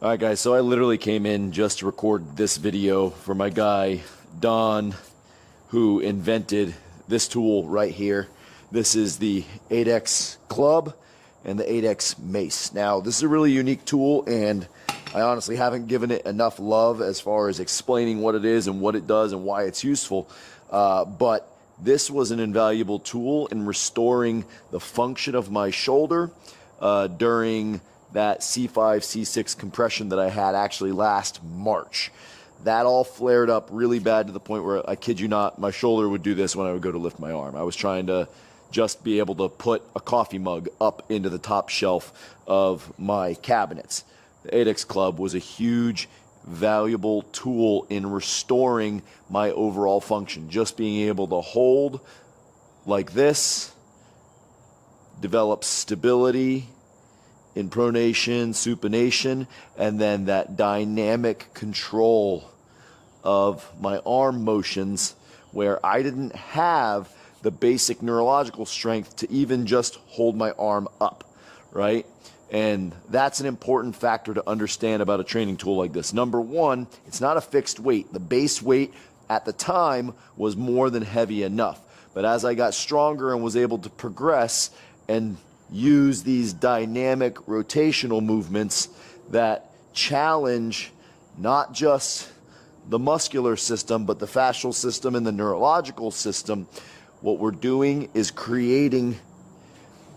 Alright guys, so I literally came in just to record this video for my guy Don, who invented this tool right here. This is the 8X Club and the 8X Mace. Now this is a really unique tool, and I honestly haven't given it enough love as far as explaining what it is and what it does and why it's useful, but this was an invaluable tool in restoring the function of my shoulder during that C5, C6 compression that I had actually last March. That all flared up really bad to the point where, I kid you not, my shoulder would do this when I would go to lift my arm. I was trying to just be able to put a coffee mug up into the top shelf of my cabinets. The 8X Club was a huge, valuable tool in restoring my overall function. Just being able to hold like this, develop stability in pronation, supination, and then that dynamic control of my arm motions where I didn't have the basic neurological strength to even just hold my arm up, right? And that's an important factor to understand about a training tool like this. Number one, it's not a fixed weight. The base weight at the time was more than heavy enough. But as I got stronger and was able to progress and use these dynamic rotational movements that challenge not just the muscular system, but the fascial system and the neurological system, what we're doing is creating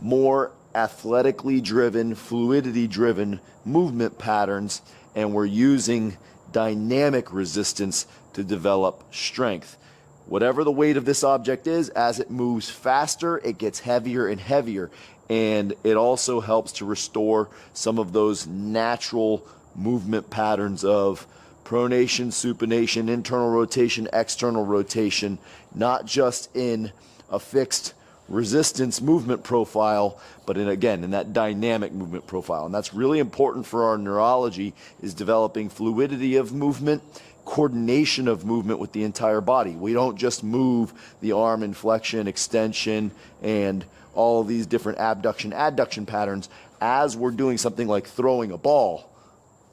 more athletically driven, fluidity driven movement patterns, and we're using dynamic resistance to develop strength. Whatever the weight of this object is, as it moves faster, it gets heavier and heavier. And it also helps to restore some of those natural movement patterns of pronation, supination, internal rotation, external rotation, not just in a fixed resistance movement profile, but in that dynamic movement profile. And that's really important for our neurology, is developing fluidity of movement, coordination of movement with the entire body. We don't just move the arm in flexion, extension, and all of these different abduction, adduction patterns as we're doing something like throwing a ball,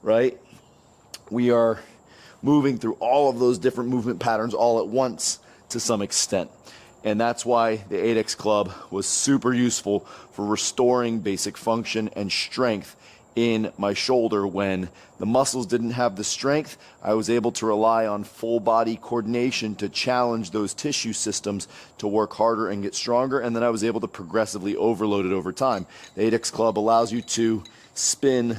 right? We are moving through all of those different movement patterns all at once to some extent. And that's why the 8X Club was super useful for restoring basic function and strength in my shoulder. When the muscles didn't have the strength, I was able to rely on full body coordination to challenge those tissue systems to work harder and get stronger, and then I was able to progressively overload it over time. The 8X Club allows you to spin